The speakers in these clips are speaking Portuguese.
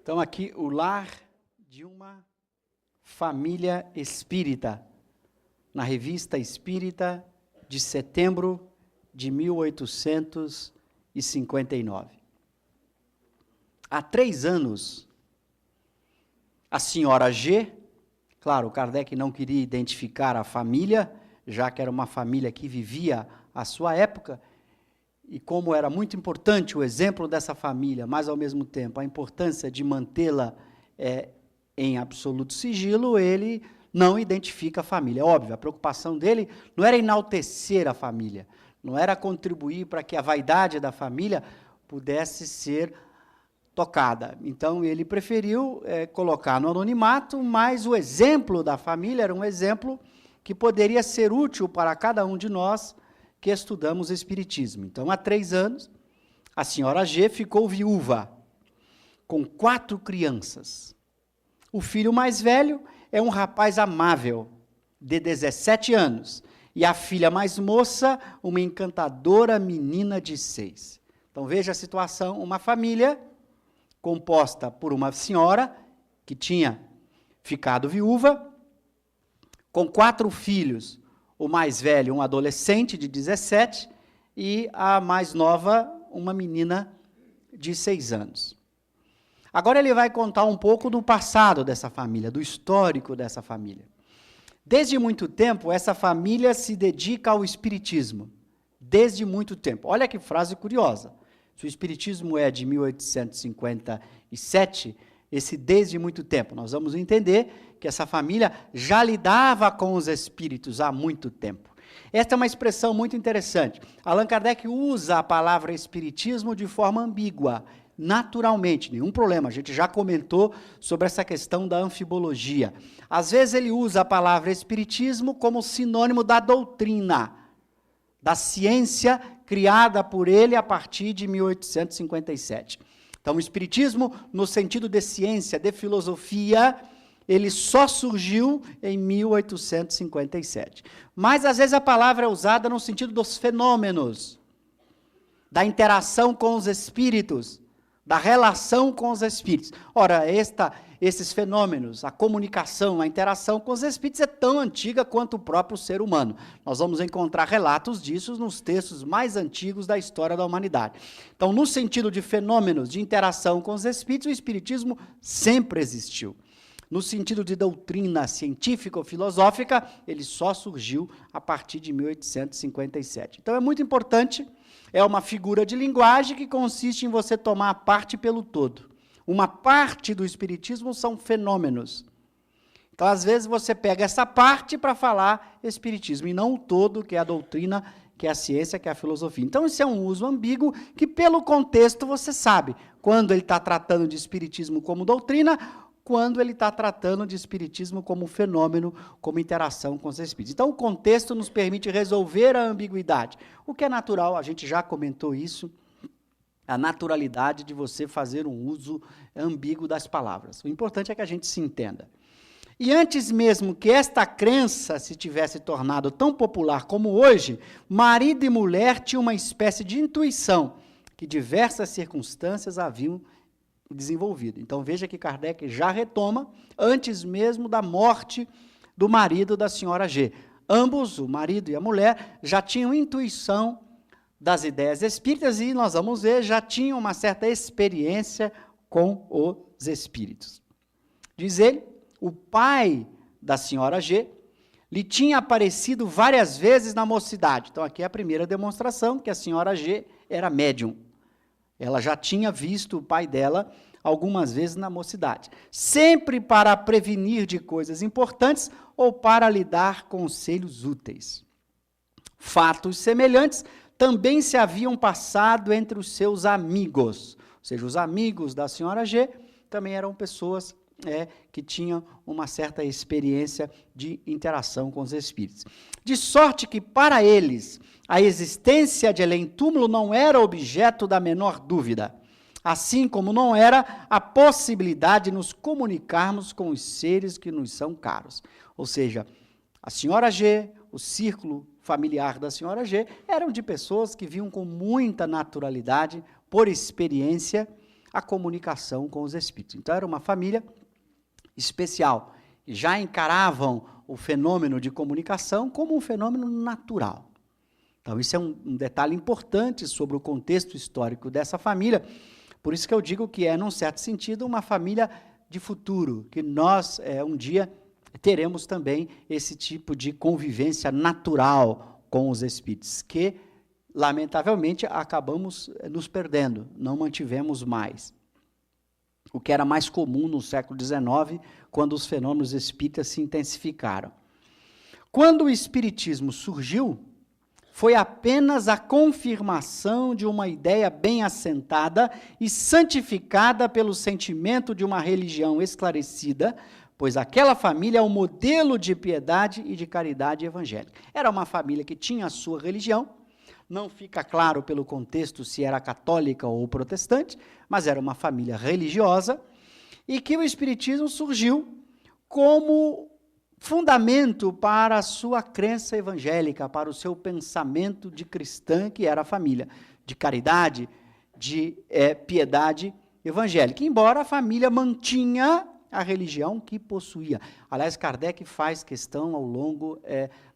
Então, aqui, o lar de uma família espírita, na Revista Espírita de setembro de 1859. Há 3 anos, a senhora G, claro, Kardec não queria identificar a família, já que era uma família que vivia a sua época, e como era muito importante o exemplo dessa família, mas ao mesmo tempo a importância de mantê-la em absoluto sigilo, ele não identifica a família. É óbvio, a preocupação dele não era enaltecer a família, não era contribuir para que a vaidade da família pudesse ser tocada. Então, ele preferiu colocar no anonimato, mas o exemplo da família era um exemplo que poderia ser útil para cada um de nós que estudamos Espiritismo. Então, há 3 anos, a senhora G ficou viúva, com 4 crianças. O filho mais velho é um rapaz amável, de 17 anos, e a filha mais moça, uma encantadora menina de 6. Então, veja a situação, uma família composta por uma senhora que tinha ficado viúva, com 4 filhos, o mais velho, um adolescente de 17, e a mais nova, uma menina de 6 anos. Agora ele vai contar um pouco do passado dessa família, do histórico dessa família. Desde muito tempo, essa família se dedica ao espiritismo. Desde muito tempo. Olha que frase curiosa. Se o espiritismo é de 1857, esse desde muito tempo. Nós vamos entender que essa família já lidava com os espíritos há muito tempo. Esta é uma expressão muito interessante. Allan Kardec usa a palavra espiritismo de forma ambígua, naturalmente, nenhum problema. A gente já comentou sobre essa questão da anfibologia. Às vezes ele usa a palavra espiritismo como sinônimo da doutrina, da ciência criada por ele a partir de 1857. Então, o espiritismo, no sentido de ciência, de filosofia, ele só surgiu em 1857. Mas, às vezes, a palavra é usada no sentido dos fenômenos, da interação com os espíritos, da relação com os espíritos. Ora, esses fenômenos, a comunicação, a interação com os espíritos é tão antiga quanto o próprio ser humano. Nós vamos encontrar relatos disso nos textos mais antigos da história da humanidade. Então, no sentido de fenômenos de interação com os espíritos, o espiritismo sempre existiu. No sentido de doutrina científica ou filosófica, ele só surgiu a partir de 1857. Então, é muito importante, é uma figura de linguagem que consiste em você tomar a parte pelo todo. Uma parte do espiritismo são fenômenos. Então, às vezes, você pega essa parte para falar espiritismo, e não o todo, que é a doutrina, que é a ciência, que é a filosofia. Então, isso é um uso ambíguo que, pelo contexto, você sabe quando ele está tratando de espiritismo como doutrina, quando ele está tratando de espiritismo como fenômeno, como interação com os espíritos. Então, o contexto nos permite resolver a ambiguidade, o que é natural, a gente já comentou isso, a naturalidade de você fazer um uso ambíguo das palavras. O importante é que a gente se entenda. E antes mesmo que esta crença se tivesse tornado tão popular como hoje, marido e mulher tinham uma espécie de intuição que diversas circunstâncias haviam desenvolvido. Então, veja que Kardec já retoma, antes mesmo da morte do marido da senhora G. Ambos, o marido e a mulher, já tinham intuição das ideias espíritas e, nós vamos ver, já tinham uma certa experiência com os espíritos. Diz ele, o pai da senhora G lhe tinha aparecido várias vezes na mocidade. Então, aqui é a primeira demonstração que a senhora G era médium. Ela já tinha visto o pai dela algumas vezes na mocidade. Sempre para prevenir de coisas importantes ou para lhe dar conselhos úteis. Fatos semelhantes também se haviam passado entre os seus amigos. Ou seja, os amigos da senhora G também eram pessoas que tinham uma certa experiência de interação com os espíritos. De sorte que, para eles, a existência de além-túmulo não era objeto da menor dúvida, assim como não era a possibilidade de nos comunicarmos com os seres que nos são caros. Ou seja, a senhora G, o círculo familiar da senhora G, eram de pessoas que viam com muita naturalidade, por experiência, a comunicação com os espíritos. Então, era uma família especial, que já encaravam o fenômeno de comunicação como um fenômeno natural. Então, isso é um detalhe importante sobre o contexto histórico dessa família. Por isso que eu digo que é, num certo sentido, uma família de futuro, que nós, um dia, teremos também esse tipo de convivência natural com os espíritos, que, lamentavelmente, acabamos nos perdendo, não mantivemos mais. O que era mais comum no século XIX, quando os fenômenos espíritas se intensificaram. Quando o espiritismo surgiu, foi apenas a confirmação de uma ideia bem assentada e santificada pelo sentimento de uma religião esclarecida, pois aquela família é um modelo de piedade e de caridade evangélica. Era uma família que tinha a sua religião, não fica claro pelo contexto se era católica ou protestante, mas era uma família religiosa, e que o espiritismo surgiu como fundamento para a sua crença evangélica, para o seu pensamento de cristã, que era a família, de caridade, de piedade evangélica. Embora a família mantinha a religião que possuía. Aliás, Kardec faz questão, ao longo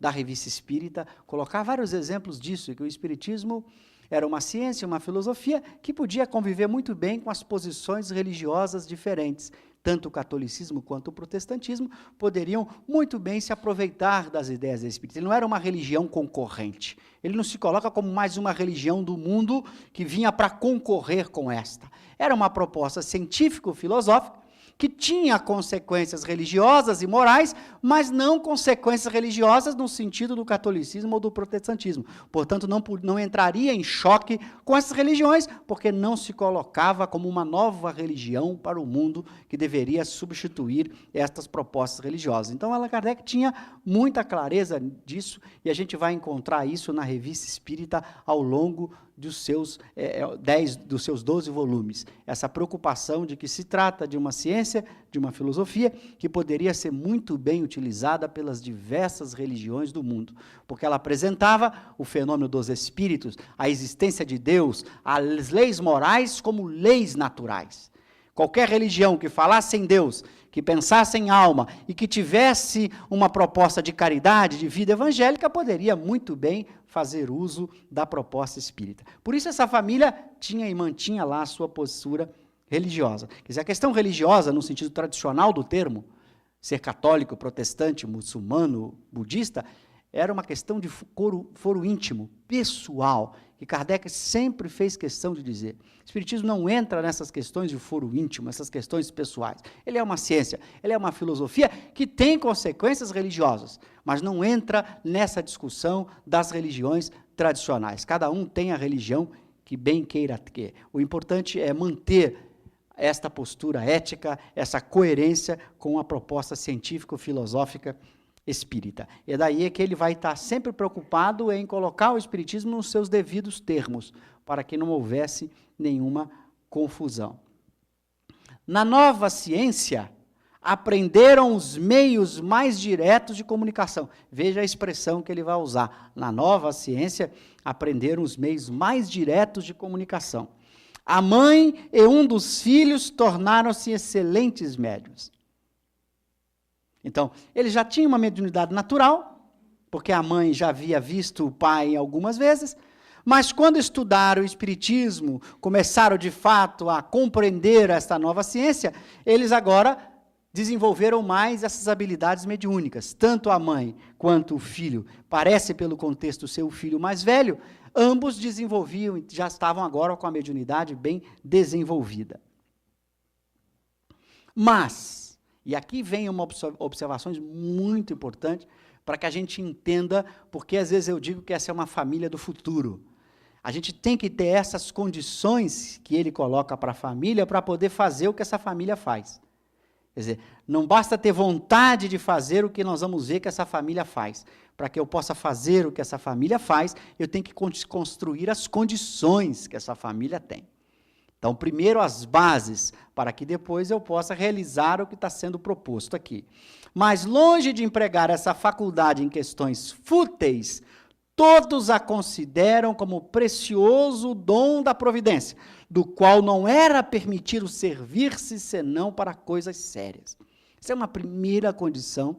da Revista Espírita, colocar vários exemplos disso, que o espiritismo era uma ciência, uma filosofia, que podia conviver muito bem com as posições religiosas diferentes. Tanto o catolicismo quanto o protestantismo poderiam muito bem se aproveitar das ideias espíritas. Ele não era uma religião concorrente. Ele não se coloca como mais uma religião do mundo que vinha para concorrer com esta. Era uma proposta científico-filosófica que tinha consequências religiosas e morais, mas não consequências religiosas no sentido do catolicismo ou do protestantismo. Portanto, não entraria em choque com essas religiões, porque não se colocava como uma nova religião para o mundo que deveria substituir estas propostas religiosas. Então, Allan Kardec tinha muita clareza disso, e a gente vai encontrar isso na Revista Espírita ao longo dos seus 12 volumes. Essa preocupação de que se trata de uma ciência, de uma filosofia, que poderia ser muito bem utilizada pelas diversas religiões do mundo, porque ela apresentava o fenômeno dos espíritos, a existência de Deus, as leis morais como leis naturais. Qualquer religião que falasse em Deus, que pensasse em alma e que tivesse uma proposta de caridade, de vida evangélica, poderia muito bem fazer uso da proposta espírita. Por isso essa família tinha e mantinha lá a sua postura religiosa. Quer dizer, a questão religiosa, no sentido tradicional do termo, ser católico, protestante, muçulmano, budista, era uma questão de foro íntimo, pessoal, que Kardec sempre fez questão de dizer. O Espiritismo não entra nessas questões de foro íntimo, essas questões pessoais. Ele é uma ciência, ele é uma filosofia que tem consequências religiosas, mas não entra nessa discussão das religiões tradicionais. Cada um tem a religião que bem queira ter. O importante é manter esta postura ética, essa coerência com a proposta científico-filosófica espírita. E daí é que ele vai estar sempre preocupado em colocar o espiritismo nos seus devidos termos, para que não houvesse nenhuma confusão. Na nova ciência, aprenderam os meios mais diretos de comunicação. Veja a expressão que ele vai usar. Na nova ciência, aprenderam os meios mais diretos de comunicação. A mãe e um dos filhos tornaram-se excelentes médiuns. Então, ele já tinha uma mediunidade natural, porque a mãe já havia visto o pai algumas vezes, mas quando estudaram o espiritismo, começaram de fato a compreender esta nova ciência, eles agora desenvolveram mais essas habilidades mediúnicas. Tanto a mãe quanto o filho, parece pelo contexto ser o filho mais velho, ambos desenvolviam, já estavam agora com a mediunidade bem desenvolvida. Mas, e aqui vem uma observação muito importante para que a gente entenda, porque às vezes eu digo que essa é uma família do futuro. A gente tem que ter essas condições que ele coloca para a família para poder fazer o que essa família faz. Quer dizer, não basta ter vontade de fazer o que nós vamos ver que essa família faz. Para que eu possa fazer o que essa família faz, eu tenho que construir as condições que essa família tem. Então, primeiro as bases, para que depois eu possa realizar o que está sendo proposto aqui. Mas, longe de empregar essa faculdade em questões fúteis, todos a consideram como precioso dom da providência. do qual não era permitido servir-se senão para coisas sérias. Essa é uma primeira condição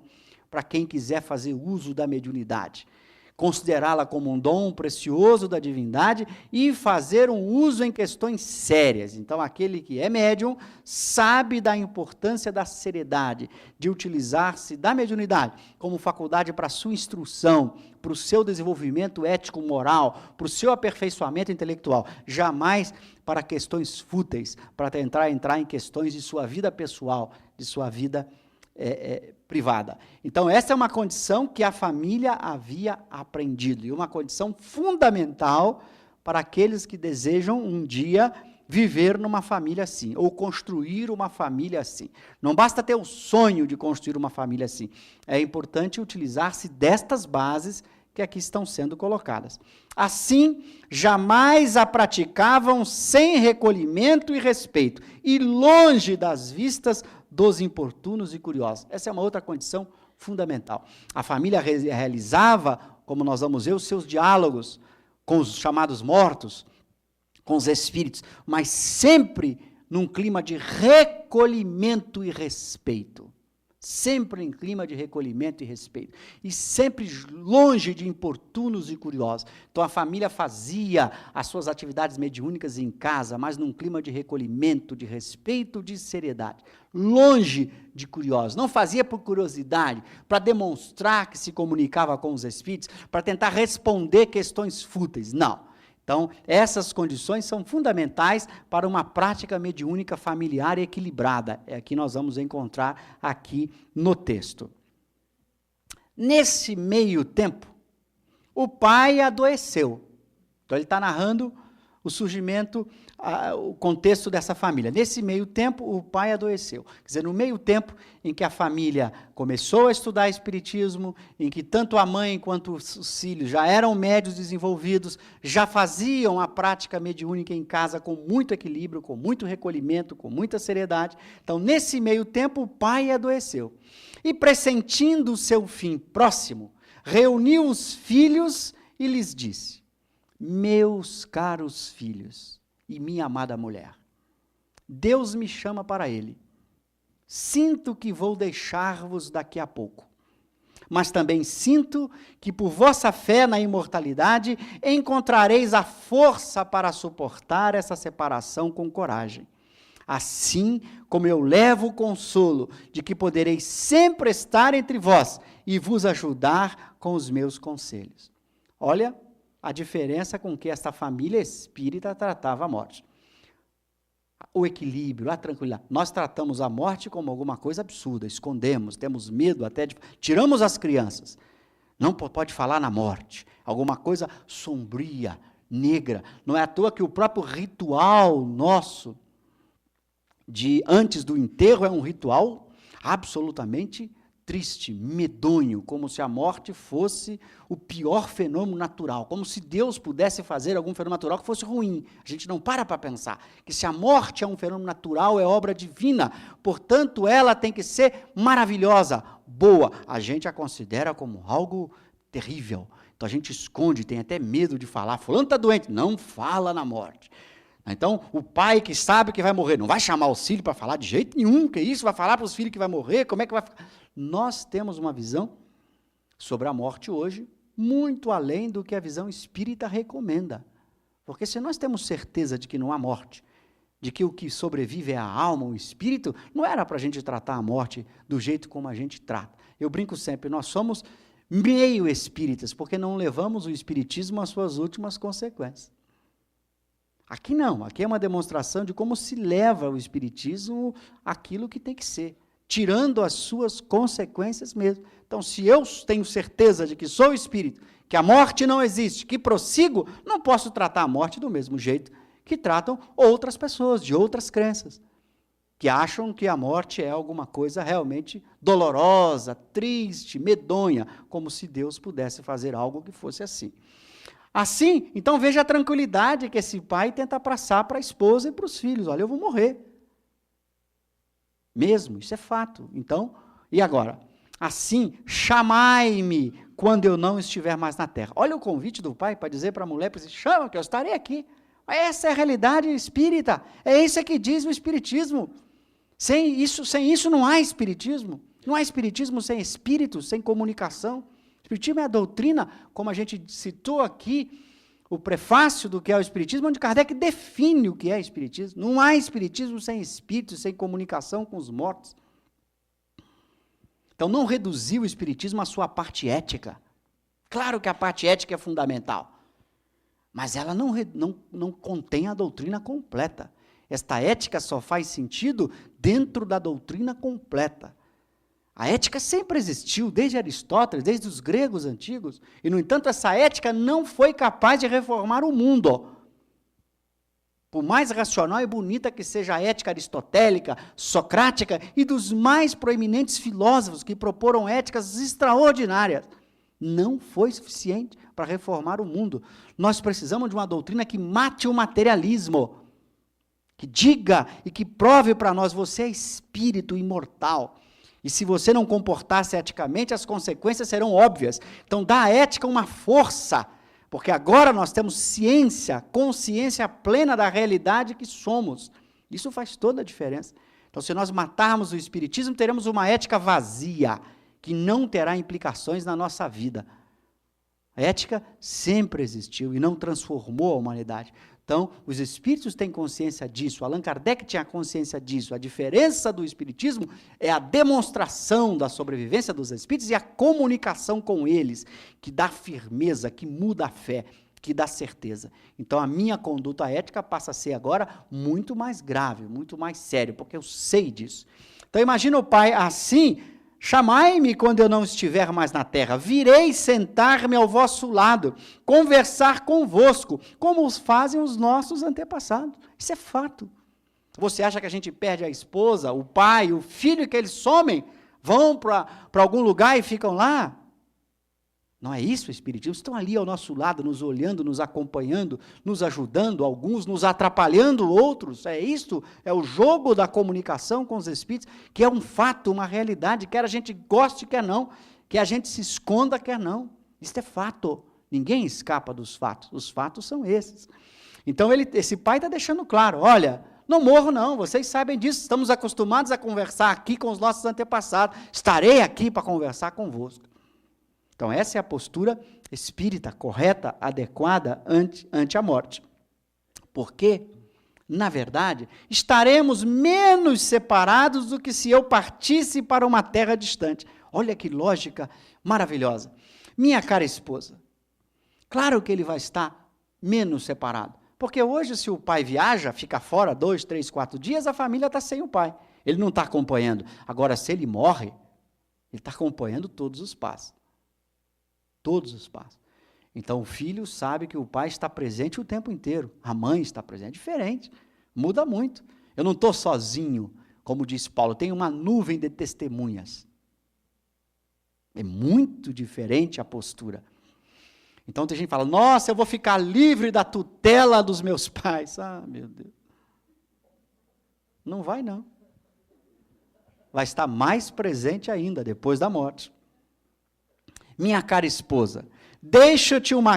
para quem quiser fazer uso da mediunidade. Considerá-la como um dom precioso da divindade e fazer um uso em questões sérias. Então, aquele que é médium sabe da importância da seriedade, de utilizar-se da mediunidade como faculdade para a sua instrução, para o seu desenvolvimento ético-moral, para o seu aperfeiçoamento intelectual, jamais para questões fúteis, para tentar entrar em questões de sua vida pessoal, de sua vida privada. Então, essa é uma condição que a família havia aprendido, e uma condição fundamental para aqueles que desejam um dia viver numa família assim, ou construir uma família assim. Não basta ter o sonho de construir uma família assim, é importante utilizar-se destas bases que aqui estão sendo colocadas. Assim, jamais a praticavam sem recolhimento e respeito, e longe das vistas dos importunos e curiosos. Essa é uma outra condição fundamental. A família realizava, como nós vamos ver, os seus diálogos com os chamados mortos, com os espíritos, mas sempre num clima de recolhimento e respeito. Sempre em clima de recolhimento e respeito. E sempre longe de importunos e curiosos. Então, a família fazia as suas atividades mediúnicas em casa, mas num clima de recolhimento, de respeito, de seriedade. Longe de curiosos. Não fazia por curiosidade, para demonstrar que se comunicava com os espíritos, para tentar responder questões fúteis. Não. Então, essas condições são fundamentais para uma prática mediúnica familiar e equilibrada. É que nós vamos encontrar aqui no texto. Nesse meio tempo, o pai adoeceu. Então, ele está narrando o surgimento, o contexto dessa família. Nesse meio tempo, o pai adoeceu. Quer dizer, no meio tempo em que a família começou a estudar espiritismo, em que tanto a mãe quanto os filhos já eram médios desenvolvidos, já faziam a prática mediúnica em casa com muito equilíbrio, com muito recolhimento, com muita seriedade. Então, nesse meio tempo, o pai adoeceu. E, pressentindo o seu fim próximo, reuniu os filhos e lhes disse: meus caros filhos e minha amada mulher, Deus me chama para ele. Sinto que vou deixar-vos daqui a pouco, mas também sinto que por vossa fé na imortalidade encontrareis a força para suportar essa separação com coragem. Assim como eu levo o consolo de que podereis sempre estar entre vós e vos ajudar com os meus conselhos. Olha a diferença com que esta família espírita tratava a morte. O equilíbrio, a tranquilidade. Nós tratamos a morte como alguma coisa absurda, escondemos, temos medo até de... Tiramos as crianças. Não pode falar na morte. Alguma coisa sombria, negra. Não é à toa que o próprio ritual nosso de antes do enterro é um ritual absolutamente triste, medonho, como se a morte fosse o pior fenômeno natural, como se Deus pudesse fazer algum fenômeno natural que fosse ruim. A gente não para pensar que se a morte é um fenômeno natural, é obra divina, portanto, ela tem que ser maravilhosa, boa. A gente a considera como algo terrível. Então, a gente esconde, tem até medo de falar. Fulano está doente, não fala na morte. Então, o pai que sabe que vai morrer, não vai chamar os filhos para falar de jeito nenhum, que isso, vai falar para os filhos que vai morrer, como é que vai ficar? Nós temos uma visão sobre a morte hoje, muito além do que a visão espírita recomenda. Porque se nós temos certeza de que não há morte, de que o que sobrevive é a alma, o espírito, não era para a gente tratar a morte do jeito como a gente trata. Eu brinco sempre, nós somos meio espíritas, porque não levamos o espiritismo às suas últimas consequências. Aqui não, aqui é uma demonstração de como se leva o espiritismo àquilo que tem que ser, tirando as suas consequências mesmo. Então, se eu tenho certeza de que sou espírito, que a morte não existe, que prossigo, não posso tratar a morte do mesmo jeito que tratam outras pessoas, de outras crenças, que acham que a morte é alguma coisa realmente dolorosa, triste, medonha, como se Deus pudesse fazer algo que fosse assim. Assim, então veja a tranquilidade que esse pai tenta passar para a esposa e para os filhos. Olha, eu vou morrer. Mesmo, isso é fato. Então, e agora? Assim, chamai-me quando eu não estiver mais na terra. Olha o convite do pai para dizer para a mulher, chama que eu estarei aqui. Essa é a realidade espírita. É isso que diz o Espiritismo. Sem isso não há Espiritismo. Não há Espiritismo sem espírito, sem comunicação. Espiritismo é a doutrina, como a gente citou aqui, o prefácio do que é o Espiritismo, onde Kardec define o que é Espiritismo. Não há Espiritismo sem espírito, sem comunicação com os mortos. Então, não reduzir o Espiritismo à sua parte ética. Claro que a parte ética é fundamental, mas ela não contém a doutrina completa. Esta ética só faz sentido dentro da doutrina completa. A ética sempre existiu, desde Aristóteles, desde os gregos antigos, e, no entanto, essa ética não foi capaz de reformar o mundo. Por mais racional e bonita que seja a ética aristotélica, socrática e dos mais proeminentes filósofos que proporam éticas extraordinárias, não foi suficiente para reformar o mundo. Nós precisamos de uma doutrina que mate o materialismo, que diga e que prove para nós, você é espírito imortal. E se você não comportar-se eticamente, as consequências serão óbvias. Então, dá à ética uma força, porque agora nós temos ciência, consciência plena da realidade que somos. Isso faz toda a diferença. Então, se nós matarmos o Espiritismo, teremos uma ética vazia, que não terá implicações na nossa vida. A ética sempre existiu e não transformou a humanidade. Então, os espíritos têm consciência disso, Allan Kardec tinha consciência disso. A diferença do Espiritismo é a demonstração da sobrevivência dos espíritos e a comunicação com eles, que dá firmeza, que muda a fé, que dá certeza. Então, a minha conduta ética passa a ser agora muito mais grave, muito mais sério, porque eu sei disso. Então, imagina o pai assim: chamai-me quando eu não estiver mais na terra, virei sentar-me ao vosso lado, conversar convosco, como os fazem os nossos antepassados. Isso é fato. Você acha que a gente perde a esposa, o pai, o filho, que eles somem, vão para algum lugar e ficam lá? Não é isso o Espiritismo? Estão ali ao nosso lado, nos olhando, nos acompanhando, nos ajudando, alguns nos atrapalhando, outros. É isto, é o jogo da comunicação com os espíritos, que é um fato, uma realidade, quer a gente goste, quer não, que a gente se esconda, quer não. Isso é fato. Ninguém escapa dos fatos. Os fatos são esses. Então, esse pai está deixando claro, olha, não morro não, vocês sabem disso, estamos acostumados a conversar aqui com os nossos antepassados, estarei aqui para conversar convosco. Então, essa é a postura espírita, correta, adequada ante a morte. Porque, na verdade, estaremos menos separados do que se eu partisse para uma terra distante. Olha que lógica maravilhosa. Minha cara esposa, claro que ele vai estar menos separado. Porque hoje, se o pai viaja, fica fora 2, 3, 4 dias, a família está sem o pai. Ele não está acompanhando. Agora, se ele morre, ele está acompanhando todos os passos. Todos os passos. Então, o filho sabe que o pai está presente o tempo inteiro. A mãe está presente. Diferente. Muda muito. Eu não estou sozinho, como diz Paulo. Tenho uma nuvem de testemunhas. É muito diferente a postura. Então, tem gente que fala, nossa, eu vou ficar livre da tutela dos meus pais. Ah, meu Deus. Não vai, não. Vai estar mais presente ainda, depois da morte. Minha cara esposa, deixo-te uma